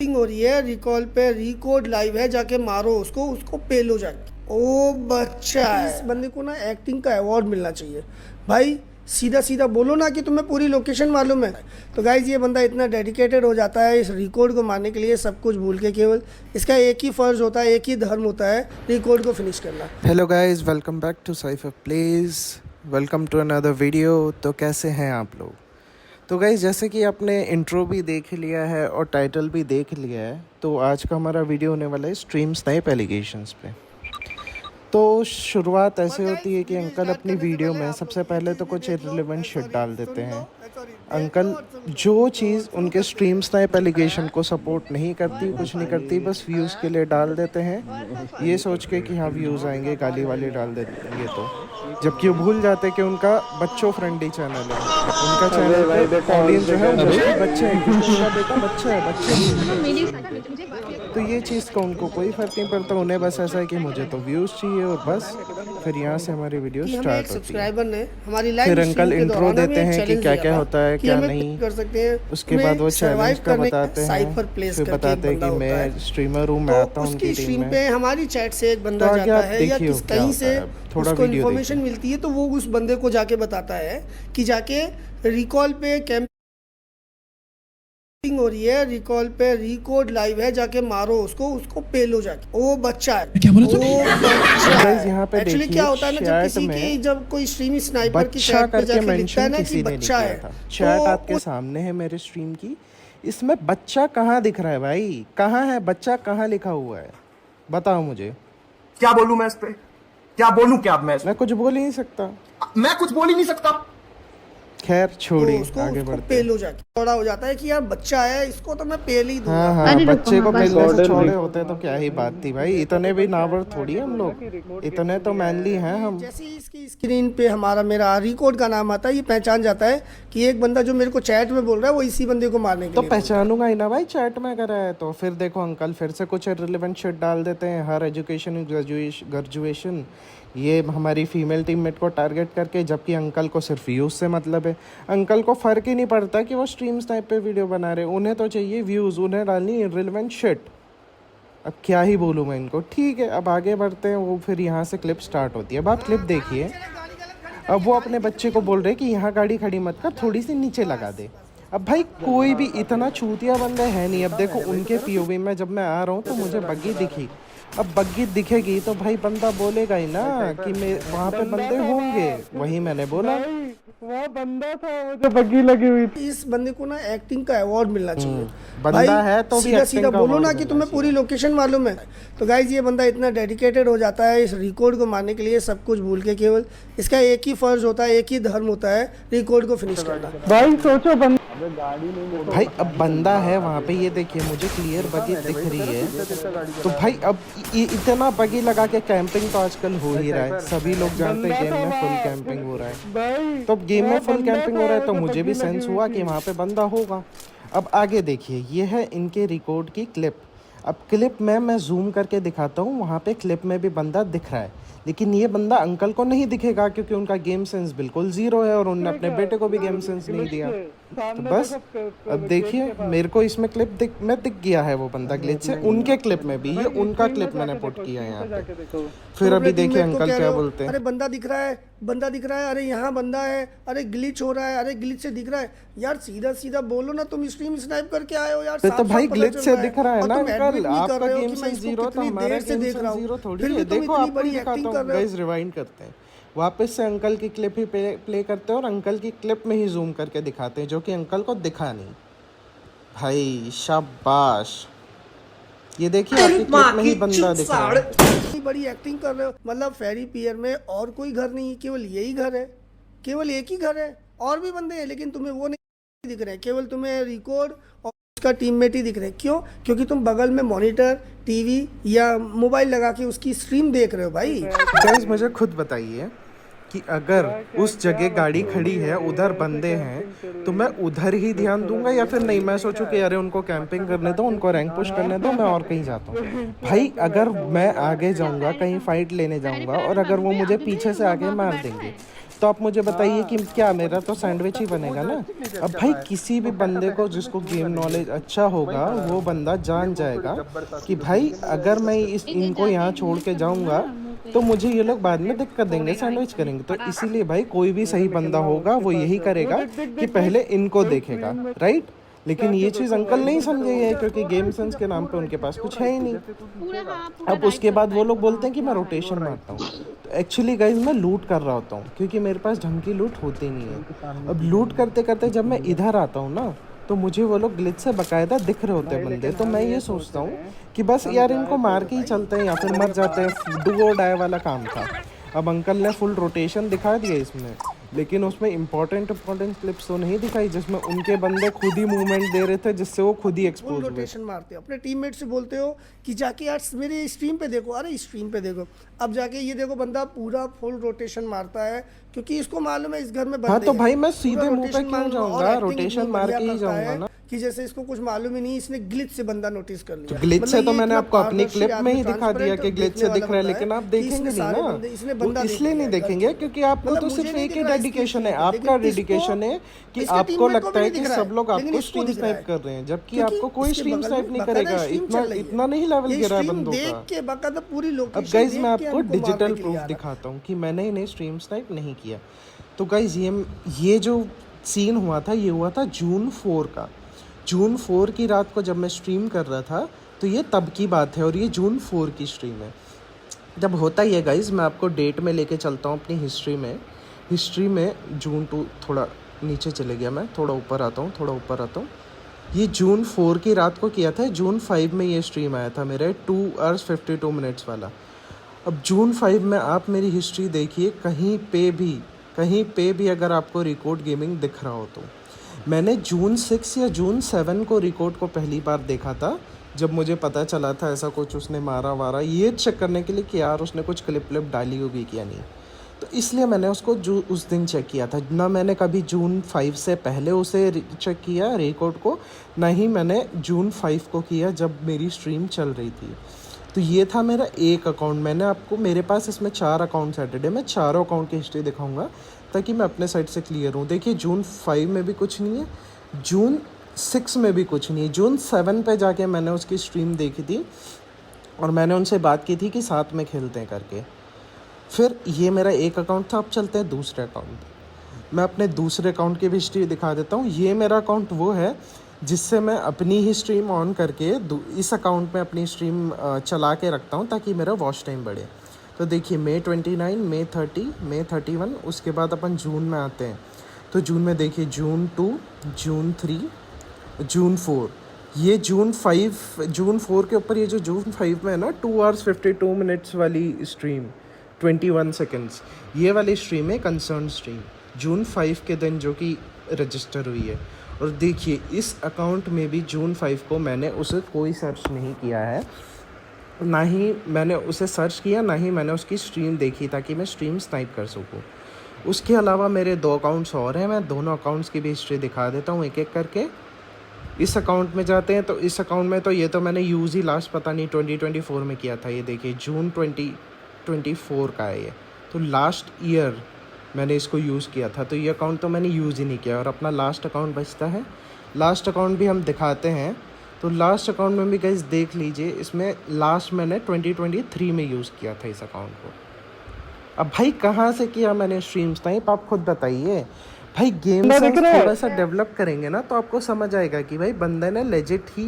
हो रही है रिकॉल पे, रिकॉर्ड लाइव है, जाके मारो उसको, उसको पेलो जाके। ओ बच्चा है। इस बंदे को ना एक्टिंग का अवार्ड मिलना चाहिए भाई। सीधा सीधा बोलो ना कि तुम्हें पूरी लोकेशन मालूम है। तो गाइज ये बंदा इतना डेडिकेटेड हो जाता है इस रिकॉर्ड को मारने के लिए, सब कुछ भूल के केवल इसका एक ही फ़र्ज़ होता है, एक ही धर्म होता है, रिकॉर्ड को फिनिश करना। Hello guys, welcome back to cipher plays, welcome to another video. तो कैसे हैं आप लोग? तो गाइस जैसे कि आपने इंट्रो भी देख लिया है और टाइटल भी देख लिया है, तो आज का हमारा वीडियो होने वाला है स्ट्रीम स्नाइप एलिगेशंस पे। तो शुरुआत ऐसे होती है कि अंकल अपनी वीडियो में सबसे पहले तो कुछ इररिलेवेंट शिट डाल देते हैं। अंकल जो चीज़ उनके स्ट्रीम स्नाइप एलिगेशन को सपोर्ट नहीं करती, कुछ नहीं करती, बस व्यूज़ के लिए डाल देते हैं, ये सोच के कि हाँ व्यूज़ आएंगे, गाली वाली डाल देंगे। तो जबकि वो भूल जाते कि उनका बच्चों फ्रेंडली चैनल है, उनका चैनल पे ऑडियंस जो है मोस्टली बच्चे हैं, क्योंकि उनका बेटा बच्चा है, बच्चे। तो ये चीज़ का उनको कोई फ़र्क नहीं पड़ता, उन्हें बस ऐसा है कि मुझे तो व्यूज़ चाहिए और बस। फिर यहाँ से हमारी वीडियो स्टार्ट होती है। फिर अंकल इंट्रो देते हैं कि क्या क्या होता है क्या नहीं कर सकते हैं। उसके बाद वो चैलेंज का बताते हैं, फिर बताते हैं कि मैं स्ट्रीमर हूँ, मैं आता हूँ उनकी टीम में। पे हमारी चैट से एक बंदा जाता है या कहीं से उसको इन्फॉर्मेशन मिलती है, तो वो उस बंदे को जाके बताता है कि जाके रिकॉल पे कैंपिंग हो रही है, रिकॉल पे रिकॉर्ड लाइव है, जाके मारो उसको, उसको पेलो जाके। ओ बच्चा है। क्या बोला तूने? यहाँ पे एक्चुअली क्या होता है ना, जब किसी की जब कोई स्ट्रीम स्नाइपर की चैट पे जाके लिखता है ना कि बच्चा है, चैट आपके सामने है मेरे स्ट्रीम की, इसमें बच्चा कहाँ दिख रहा है भाई? कहाँ है बच्चा? कहाँ लिखा हुआ है? बताओ मुझे। क्या बोलूं मैं इस पे? क्या बोलूं? क्या मैं कुछ बोल ही नहीं सकता। मैं कुछ बोल ही नहीं सकता। खैर छोड़िए, उसको आगे उसको बढ़ते पेलो जाके। थोड़ा हो जाता है कि यार बच्चा है, इसको तो मैं पेल ही दूंगा। हाँ, बच्चे को पेलने से छोड़े होते तो क्या ही बात थी भाई, इतने भी नावर थोड़ी है हम लोग, इतने तो मैनली हैं हम। जैसे ही इसकी स्क्रीन पे मेरा रिकॉर्ड का नाम आता है, ये पहचान जाता है कि एक बंदा जो मेरे को चैट में बोल रहा है वो इसी बंदे को मारने के तो लिए। पहचानूंगा ही ना भाई, चैट में करा है तो। फिर देखो अंकल फिर से कुछ रिलेवेंट शिट डाल देते हैं, हर एजुकेशन ग्रेजुएशन, ये हमारी फीमेल टीममेट को टारगेट करके, जबकि अंकल को सिर्फ व्यूज़ से मतलब है। अंकल को फ़र्क ही नहीं पड़ता कि वो स्ट्रीम स्नाइप पे वीडियो बना रहे, उन्हें तो चाहिए व्यूज़, उन्हें डालनी इररिलेवेंट शिट। अब क्या ही बोलूँ मैं इनको। ठीक है, अब आगे बढ़ते हैं। वो फिर यहाँ से क्लिप स्टार्ट होती है। अब आप क्लिप देखिए। अब वो अपने बच्चे को बोल रहे कि यहाँ गाड़ी खड़ी मत कर, थोड़ी सी नीचे लगा दे। अब भाई कोई भी इतना चूतिया बंदा है नहीं। अब देखो उनके पीओवी में जब मैं आ रहा हूँ तो मुझे बग्गी दिखी, अब बग्गी दिखेगी तो भाई बंदा बोलेगा ही ना कि मैं वहाँ पे बंदे होंगे, वही मैंने बोला। वहाँ बंदा था वो जो बग्गी लगी हुई थी। इस बंदे को ना एक्टिंग का अवार्ड मिलना चाहिए। बंदा है तो भी सीधा एक्टिंग सीधा का बोलो ना award कि मिलना तुम्हें पूरी लोकेशन मालूम है। तो गाइज ये बंदा इतना डेडिकेटेड हो जाता है इस रिकॉर्ड को मारने के लिए, सब कुछ भूल के केवल इसका एक ही फ़र्ज़ होता है, एक ही धर्म होता है, रिकॉर्ड को फिनिश करना। भाई सोचो बंदा भाई अब बंदा है वहाँ पे, ये देखिए मुझे क्लियर बगी दिख रही है। तो भाई अब इतना बगी लगा के कैंपिंग तो आजकल हो ही रहा है, सभी लोग जानते हैं गेम में फुल कैंपिंग हो रहा है। तो गेम में फुल कैंपिंग हो रहा है तो मुझे भी सेंस हुआ कि वहाँ पे बंदा होगा। अब आगे देखिए, ये है इनके रिकॉर्ड की क्लिप। अब क्लिप में मैं जूम करके दिखाता हूँ, वहाँ पे क्लिप में भी बंदा दिख रहा है, लेकिन ये बंदा अंकल को नहीं दिखेगा क्योंकि उनका गेम सेंस बिल्कुल ज़ीरो है और उन्होंने अपने बेटे को भी गेम सेंस नहीं दिया। तो बस अब देखिए मेरे को इसमें क्लिप दिख गया है वो बंदा ग्लिच से, उनके क्लिप में भी, ये उनका क्लिप मैंने पुट किया है यहाँ पे। फिर अभी देखिए अंकल क्या बोलते हैं। अरे बंदा दिख रहा है, बंदा दिख रहा है, अरे यहाँ बंदा है, अरे ग्लिच हो रहा है, अरे ग्लिच से दिख रहा है। यार सीधा सीधा बोलो ना, तुम स्ट्रीम स्नाइप करके आए हो यार। तो भाई ग्लिच से दिख रहा है ना अंकल, आपका गेम गेम सेंस ज़ीरो तो हमारा गेम सेंस ज़ीरो थोड़ी है। देखो आपको दिखाता हूँ, गाइस रिवाइंड करते हैं, वापस से अंकल की क्लिप ही प्ले करते हैं और अंकल की क्लिप में ही जूम करके दिखाते हैं, जो कि अंकल को दिखा नहीं। भाई शाबाश, ये देखिए आपकी क्लिप में ही बंदा दिख रहा है। इतनी बड़ी एक्टिंग कर रहे हो, मतलब फेरी पियर में और कोई घर नहीं है, केवल यही घर है, केवल एक ही घर है, और भी बंदे हैं लेकिन तुम्हें वो नहीं दिख रहे हैं, केवल तुम्हें रिकॉर्ड और उसका टीममेट ही दिख रहे हैं। क्यों? क्योंकि तुम बगल में मॉनिटर, टीवी या मोबाइल लगा के उसकी स्ट्रीम देख रहे हो भाई। गाइस मुझे खुद बताइए कि अगर उस जगह गाड़ी खड़ी है, उधर बंदे हैं, तो मैं उधर ही ध्यान दूंगा या फिर नहीं मैं सोचूं कि अरे उनको कैंपिंग करने दो, उनको रैंक पुश करने दो, मैं और कहीं जाता हूँ। भाई अगर मैं आगे जाऊंगा, कहीं फाइट लेने जाऊंगा और अगर वो मुझे पीछे से आके मार देंगे तो आप मुझे बताइए कि क्या मेरा तो सैंडविच ही बनेगा ना। अब भाई किसी भी बंदे को जिसको गेम नॉलेज अच्छा होगा वो बंदा जान जाएगा कि भाई अगर मैं इनको यहाँ छोड़ के जाऊँगा तो मुझे ये लोग बाद में दिक्कत देंगे, सैंडविच करेंगे। तो इसीलिए भाई कोई भी सही बंदा होगा वो यही करेगा कि पहले इनको देखेगा, राइट। लेकिन ये चीज़ अंकल नहीं समझे है क्योंकि गेम सेंस के नाम पे उनके पास कुछ है ही नहीं। अब उसके बाद वो लोग बोलते हैं कि मैं रोटेशन मारता हूँ, तो एक्चुअली गाइज मैं लूट कर रहा होता हूँ क्योंकि मेरे पास ढंग की लूट होती नहीं है। अब लूट करते करते जब मैं इधर आता हूँ ना तो मुझे वो लोग ग्लिच से बाकायदा दिख रहे होते हैं बंदे, तो मैं ये सोचता हूँ कि बस यार इनको मार के ही चलते हैं या फिर मर जाते हैं। डू और डाई वाला काम था। अब अंकल ने फुल रोटेशन दिखा दिया इसमें, लेकिन उसमें इंपॉर्टेंट क्लिप्स तो नहीं दिखाई जिसमें उनके बंदे खुद ही मूवमेंट दे रहे थे जिससे वो खुद ही एक्सपोज हुए। रोटेशन मारते हो, अपने टीममेट से बोलते हो कि जाके यार मेरे स्ट्रीम पे देखो, अरे स्ट्रीम पे देखो। अब जाके ये देखो बंदा पूरा फुल रोटेशन मारता है क्योंकि इसको मालूम है इस घर में बंदे हाँ तो हैं। भाई मैं पूरा सीधे मुंह पे rotation क्यों मार- जाऊंगा, और acting रोटेशन इतनी मार बढ़िया के ही करता जाऊंगा है ना। कि जैसे इसको कुछ मालूम ही नहीं, इसने ग्लिच से बंदा नोटिस कर लिया। ग्लिच से तो ये मैंने इतना आपको अपनी पारदर्शी क्लिप में ही आदमी, दिखा दिया transparent कि ग्लिच से देखने दिख रहा है, वाला लेकिन आप बंदा है कि देखेंगे इसने नहीं सारे ना। बंदे- इसने वो बंदा इसलिए नहीं देखा है। देखेंगे क्योंकि आपको मतलब तो मुझे सिर्फ नहीं एक ही दिख रहा है डेडिकेशन है, इसकी आपका लेकिन इसको- डेडिकेशन है कि इसके आपको teammate को लगता भी है नहीं कि दिख रहा सब लोग है, लेकिन आपको इसको स्ट्रीम दिख रहा स्नाइप है। कर रहे हैं, जबकि क्योंकि आपको कोई इसके स्ट्रीम बगल स्नाइप में नहीं बाकायदा करेगा। stream इतना चल रही है। इतना नहीं लेवल ये गिरा है stream बंदों देख का। के बाकायदा पूरी अब लोकेशन गाइज देख मैं के आपको हमको मारने डिजिटल के लिए आ प्रूफ रहा है। दिखाता हूँ कि मैंने इन्हें स्ट्रीम स्नाइप नहीं किया। तो गाइज ये जो सीन हुआ था ये हुआ था जून 4 का। जून 4 की रात को जब मैं स्ट्रीम कर रहा था तो ये तब की बात है और ये जून 4 की स्ट्रीम है। जब होता ही है गाइज मैं आपको डेट में लेके चलता हूँ अपनी हिस्ट्री में जून 2 थोड़ा नीचे चले गया, मैं थोड़ा ऊपर आता हूँ। ये जून 4 की रात को किया था। जून 5 में ये स्ट्रीम आया था मेरे 2 hours 52 minutes वाला। अब जून 5 में आप मेरी हिस्ट्री देखिए, कहीं पे भी अगर आपको रिकॉर्ड गेमिंग दिख रहा हो तो मैंने जून 6 या जून 7 को रिकॉर्ड को पहली बार देखा था, जब मुझे पता चला था ऐसा कुछ उसने मारा वारा, ये चेक करने के लिए कि यार उसने कुछ क्लिप डाली होगी क्या नहीं। तो इसलिए मैंने उसको उस दिन चेक किया था ना। मैंने कभी जून 5 से पहले उसे चेक किया रिकॉर्ड को, ना ही मैंने जून 5 को किया जब मेरी स्ट्रीम चल रही थी। तो ये था मेरा एक अकाउंट। मैंने आपको, मेरे पास इसमें 4 अकाउंट सैटरडे में चारों अकाउंट की हिस्ट्री दिखाऊंगा ताकि मैं अपने साइड से क्लियर हूँ। देखिए जून 5 में भी कुछ नहीं है, जून 6 में भी कुछ नहीं है। जून 7 पे जाके मैंने उसकी स्ट्रीम देखी थी और मैंने उनसे बात की थी कि साथ में खेलते हैं करके। फिर ये मेरा एक अकाउंट था। अब चलते हैं दूसरे अकाउंट पे। मैं अपने दूसरे अकाउंट की भी हिस्ट्री दिखा देता हूँ। ये मेरा अकाउंट वो है जिससे मैं अपनी ही स्ट्रीम ऑन करके इस अकाउंट में अपनी स्ट्रीम चला के रखता हूँ ताकि मेरा वॉच टाइम बढ़े। तो देखिए May 29, May 30, May 31, उसके बाद अपन जून में आते हैं। तो जून में देखिए जून 2, जून 3, जून 4। ये जून 4 के ऊपर ये जो जून 5 में है ना 2 hours 52 minutes वाली स्ट्रीम 21 seconds, ये वाली स्ट्रीम है कंसर्न स्ट्रीम जून 5 के दिन जो कि रजिस्टर हुई है। और देखिए इस अकाउंट में भी जून 5 को मैंने उसे कोई सर्च नहीं किया है, ना ही मैंने उसे सर्च किया, ना ही मैंने उसकी स्ट्रीम देखी ताकि मैं स्ट्रीम स्नाइप कर सकूँ। उसके अलावा मेरे 2 अकाउंट्स और हैं, मैं दोनों अकाउंट्स की भी हिस्ट्री दिखा देता हूँ एक एक करके। इस अकाउंट में जाते हैं तो इस अकाउंट में तो ये तो मैंने यूज़ ही लास्ट पता नहीं 2024 में किया था। ये देखिए जून 2024 का है ये, तो लास्ट ईयर मैंने इसको यूज़ किया था। तो ये अकाउंट तो मैंने यूज़ ही नहीं किया। और अपना लास्ट अकाउंट बचता है, लास्ट अकाउंट भी हम दिखाते हैं। तो लास्ट अकाउंट में भी गाइस देख लीजिए, इसमें लास्ट मैंने 2023 में यूज़ किया था इस अकाउंट को। अब भाई कहाँ से किया मैंने स्ट्रीम स्नाइप, आप खुद बताइए। भाई गेम सेंस थोड़ा सा डेवलप करेंगे ना तो आपको समझ आएगा कि भाई बंदे ने लेजिट ही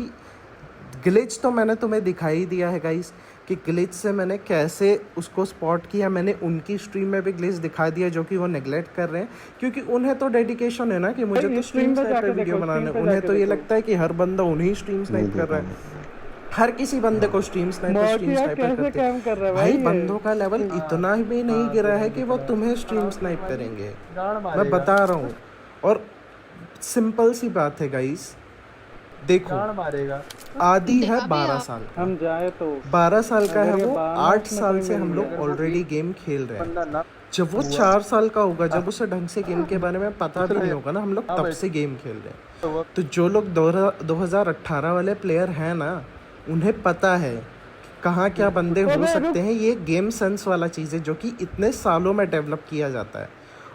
ग्लिच तो मैंने तुम्हें दिखाई दिया है गाइस कि ग्लिच से मैंने कैसे उसको स्पॉट किया। मैंने उनकी स्ट्रीम में भी ग्लिच दिखा दिया जो कि वो नेगलेक्ट कर रहे हैं, क्योंकि उन्हें तो डेडिकेशन है ना कि मुझे तो स्ट्रीम स्नाइप पे वीडियो बनाना है। उन्हें तो ये लगता है कि हर बंदा उन्हीं स्ट्रीम स्नाइप कर रहा है, हर किसी बंदे को स्ट्रीम स्नाइपर करते हैं। भाई बंदों का लेवल इतना भी नहीं गिरा है कि वो तुम्हें स्ट्रीम स्नाइप करेंगे, मैं बता रहा हूँ। और सिंपल सी बात है गाइस, देखो आदि है 12 साल का, हम जाए तो 12 साल का है वो, 8 साल से हम लोग ऑलरेडी गेम खेल रहे हैं। जब वो 4 साल का होगा, जब उसे ढंग से गेम के बारे में पता भी नहीं होगा ना, हम लोग तब से गेम खेल रहे हैं। तो जो लोग 2018 वाले प्लेयर हैं ना, उन्हें पता है कहाँ क्या बंदे हो सकते हैं। ये गेम सेंस वाला चीज़ है जो कि इतने सालों में डेवलप किया जाता है।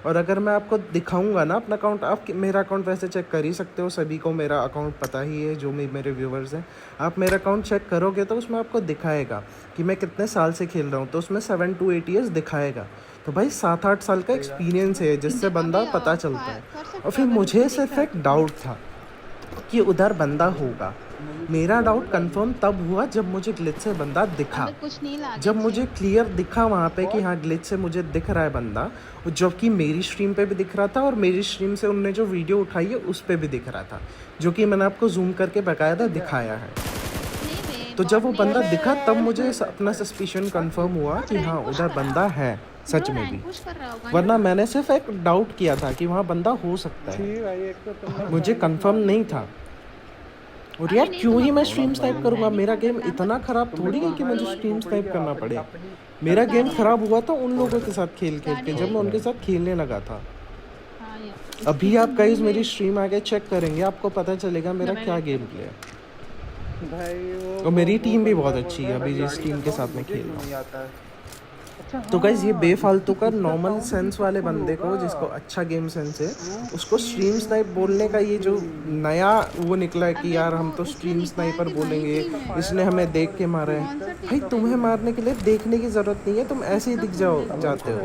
और अगर मैं आपको दिखाऊंगा ना अपना अकाउंट, आप मेरा अकाउंट वैसे चेक कर ही सकते हो, सभी को मेरा अकाउंट पता ही है जो मेरे व्यूवर्स हैं। आप मेरा अकाउंट चेक करोगे तो उसमें आपको दिखाएगा कि मैं कितने साल से खेल रहा हूँ, तो उसमें 7 to 8 ईयर्स दिखाएगा। तो भाई 7-8 साल का एक्सपीरियंस है जिससे बंदा पता चलता है। और फिर मुझे सिर्फ एक डाउट था कि उधर बंदा होगा। मेरा डाउट कंफर्म तब हुआ जब मुझे ग्लिच से बंदा दिखा, जब मुझे क्लियर दिखा वहाँ पे कि हाँ ग्लिच से मुझे दिख रहा है बंदा, जबकि मेरी स्ट्रीम पे भी दिख रहा था और मेरी स्ट्रीम से उनने जो वीडियो उठाई है उस पे भी दिख रहा था, जो कि मैंने आपको जूम करके बाकायदा दिखाया है। तो जब वो बंदा दिखा तब मुझे अपना सस्पिशन कंफर्म हुआ कि हाँ उधर बंदा है सच में भी, वरना मैंने सिर्फ एक डाउट किया था कि वहाँ बंदा हो सकता है, मुझे कंफर्म नहीं था। और यार क्यों ही मैं स्ट्रीम स्नाइप करूँगा, मेरा गेम इतना ख़राब थोड़ी है कि मुझे स्ट्रीम स्नाइप करना पड़े। मेरा गेम ख़राब हुआ था उन लोगों के साथ खेल खेल के, जब मैं उनके साथ खेलने लगा था। अभी आप गाइस मेरी स्ट्रीम आगे चेक करेंगे, आपको पता चलेगा मेरा क्या गेम प्ले है। और मेरी टीम भी बहुत अच्छी है अभी जिस टीम के साथ मैं खेल रहा हूँ। तो गाइज ये बेफालतू का नॉर्मल सेंस वाले बंदे को, जिसको अच्छा गेम सेंस है, उसको स्ट्रीम स्नाइप बोलने का ये जो नया वो निकला है कि यार हम तो स्ट्रीम स्नाइपर बोलेंगे, इसने हमें देख के मारा है। भाई तुम्हें मारने के लिए देखने की ज़रूरत नहीं है, तुम ऐसे ही दिख जाते हो।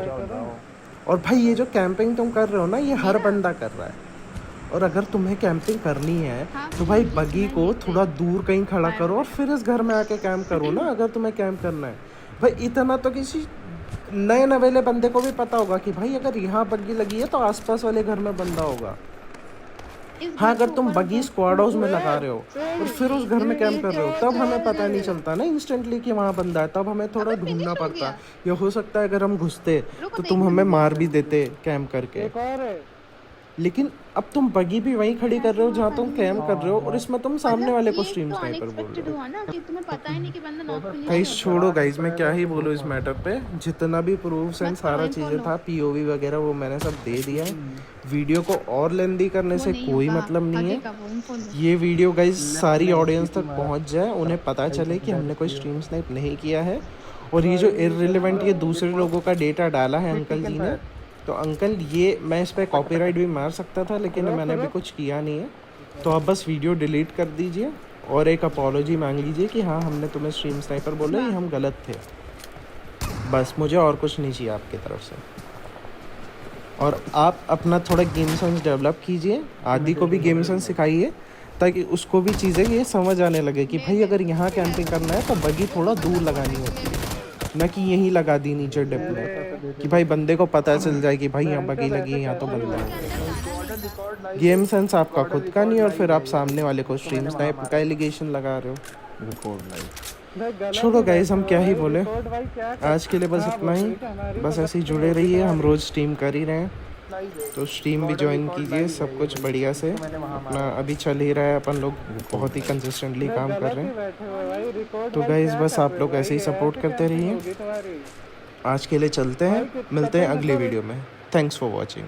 और भाई ये जो कैंपिंग तुम कर रहे हो ना, ये हर बंदा कर रहा है। और अगर तुम्हें कैंपिंग करनी है तो भाई बगी को थोड़ा दूर कहीं खड़ा करो और फिर इस घर में आके कैंप करो ना, अगर तुम्हें कैंप करना है। भाई इतना तो किसी नए नवेले बंदे को भी पता होगा कि भाई अगर यहाँ बग्गी लगी है तो आसपास वाले घर में बंदा होगा। हाँ अगर तुम बग्गी स्क्वाड हाउस में लगा रहे हो और फिर उस घर में कैंप कर रहे हो, तब हमें पता नहीं चलता ना इंस्टेंटली कि वहाँ बंदा है, तब हमें थोड़ा ढूंढना पड़ता। या हो सकता है अगर हम घुसते तो तुम हमें मार भी देते कैंप करके। लेकिन अब तुम बगी भी वहीं खड़ी कर रहे हो जहाँ तुम कैंप कर रहे हो, और इसमें तुम सामने वाले को स्ट्रीम स्नाइपर बोल रहे हो। गाइस छोड़ो गाइस, मैं क्या ही बोलूँ इस मैटर पे। जितना भी प्रूफ्स एंड सारा चीज़ें था, पीओवी वगैरह, वो मैंने सब दे दिया है। वीडियो को और लेंदी करने से कोई मतलब नहीं है। ये वीडियो गाइस सारी ऑडियंस तक पहुँच जाए, उन्हें पता चले कि हमने कोई स्ट्रीम स्नाइप नहीं किया है। और ये जो इररिलेवेंट ये दूसरे लोगों का डेटा डाला है अंकल जी ने, तो अंकल ये मैं इस पर कॉपीराइट भी मार सकता था, लेकिन मैंने भी कुछ किया नहीं है। तो आप बस वीडियो डिलीट कर दीजिए और एक अपॉलोजी मांग लीजिए कि हाँ हमने तुम्हें स्ट्रीम स्नाइपर बोला, ये हम गलत थे। बस मुझे और कुछ नहीं चाहिए आपकी तरफ से। और आप अपना थोड़ा गेम सेंस डेवलप कीजिए, आदि को भी गेम सेंस सिखाइए, ताकि उसको भी चीज़ें ये समझ आने लगे कि भाई अगर यहाँ कैंपिंग करना है तो बगी थोड़ा दूर लगानी होती है, ना कि यहीं लगा दी नीचे डिप में, कि भाई बंदे को पता चल जाए कि भाई यहाँ बगी लगी है, यहाँ तो बंदा है। गेम सेंस आपका खुद का नहीं, और फिर आप सामने वाले को स्ट्रीम स्नाइप का एलिगेशन लगा रहे हो। छोड़ो गाइस, हम क्या ही बोले, आज के लिए बस इतना ही। बस ऐसे ही जुड़े रहिए, हम रोज़ स्ट्रीम कर ही रहे हैं, तो स्ट्रीम भी ज्वाइन कीजिए, सब कुछ बढ़िया से अपना अभी चल ही रहा है। अपन लोग बहुत ही कंसिस्टेंटली काम कर रहे हैं। तो गाइस बस आप लोग ऐसे ही सपोर्ट करते रहिए। आज के लिए चलते हैं, मिलते हैं अगली वीडियो में। Thanks for watching.